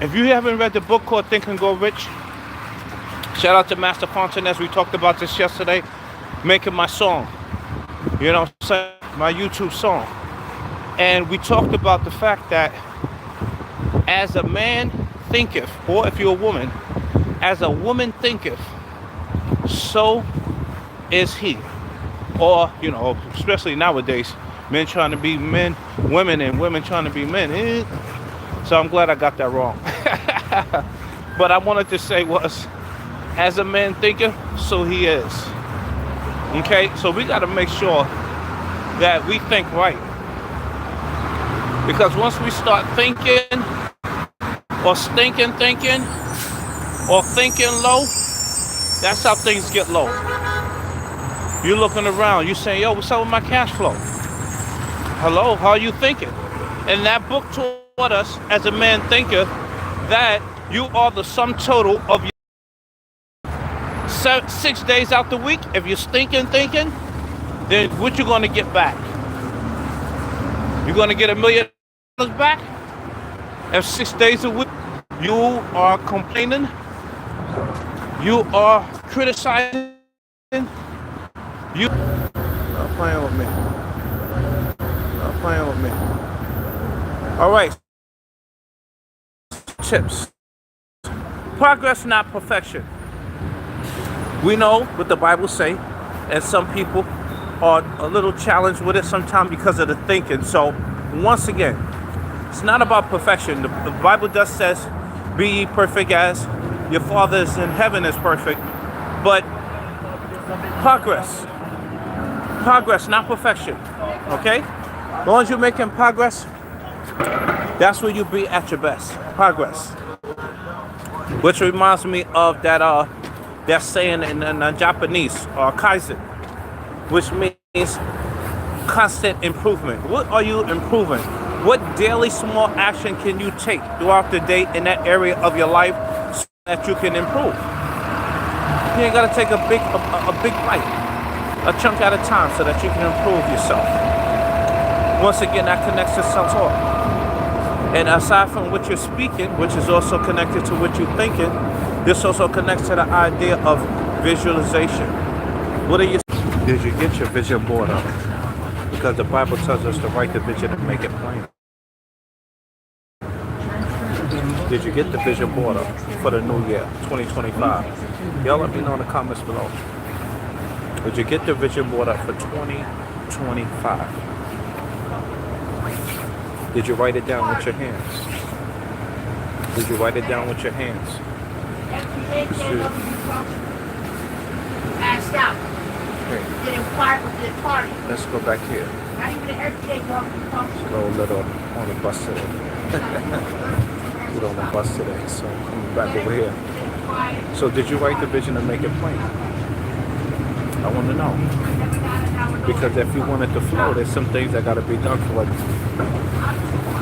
If you haven't read the book called Think and Go Rich, shout out to Master Fontanez. We talked about this yesterday, making my song. You know what I'm saying? My YouTube song. And we talked about the fact that as a man thinketh, or if you're a woman, as a woman thinketh, so is he. Or, you know, especially nowadays, men trying to be men, women, and women trying to be men. So I'm glad I got that wrong. But I wanted to say was, as a man thinketh, so he is. Okay, so we got to make sure that we think right. Because once we start thinking, or stinking thinking, or thinking low, that's how things get low. You're looking around, you're saying, yo, what's up with my cash flow? Hello, how are you thinking? And that book taught us, as a man thinketh, that you are the sum total of your 6 days out the week. If you're stinking thinking, then what you going to get back? You're going to get $1 million back? If 6 days a week you are complaining, you are criticizing, you not playing with me. Not playing with me. All right. Tips. Progress, not perfection. We know what the Bible say, and some people are a little challenged with it sometimes because of the thinking. So once again, it's not about perfection. The Bible does says, be ye perfect as your Father is in heaven is perfect. But progress, not perfection. Okay? As long as you're making progress, that's where you'll be at your best. Progress. Which reminds me of that saying in Japanese, kaizen, which means constant improvement. What are you improving? What daily small action can you take throughout the day in that area of your life so that you can improve? You ain't gotta take a big bite, a chunk at a time, so that you can improve yourself. Once again, that connects to self-talk. And aside from what you're speaking, which is also connected to what you're thinking, this also connects to the idea of visualization. What are you? Did you get your vision board up? Because the Bible tells us to write the vision and make it plain. Did you get the vision board up for the new year, 2025? Y'all let me know in the comments below. Did you get the vision board up for 2025? Did you write it down with your hands? Did you write it down with your hands? Let's go back here. Go a little on the bus today. We're on the bus today, so I'm back over here. So did you write the vision and make it plain? I want to know. Because if you want it to flow, there's some things that got to be done for it.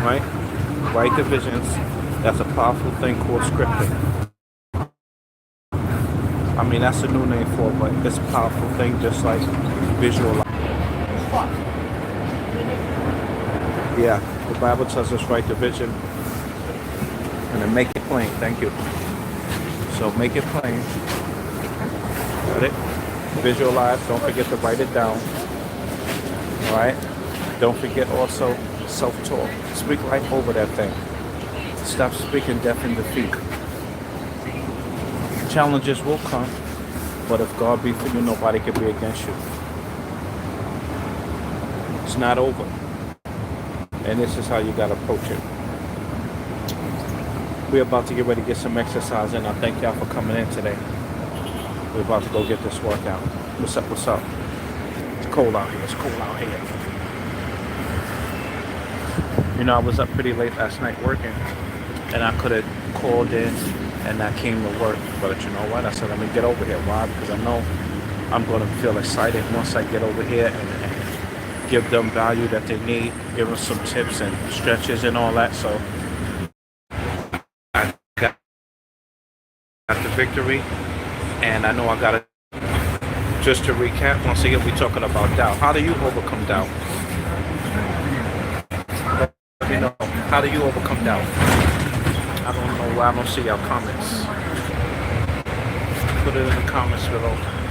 Right? Write the visions. That's a powerful thing called scripting. I mean, that's a new name for it, but it's a powerful thing just like visualize. Yeah, the Bible tells us write the vision and then make it plain. Thank you. So make it plain. Got it? Visualize. Don't forget to write it down. All right? Don't forget also self-talk. Speak life over that thing. Stop speaking death and defeat. Challenges will come, but if God be for you, nobody can be against you. It's not over. And this is how you got to approach it. We're about to get ready to get some exercise in. I thank y'all for coming in today. We're about to go get this workout. What's up? What's up? It's cold out here. It's cold out here. You know, I was up pretty late last night working, and I could have called in and I came to work. But you know what? I said, let me get over here. Why? Because I know I'm going to feel excited once I get over here and give them value that they need, give them some tips and stretches and all that. So I got the victory, and I know I got it. Just to recap, once again, we're talking about doubt. How do you overcome doubt? Let me know. How do you overcome doubt? I don't know Well, I don't see your comments. Put it in the comments below.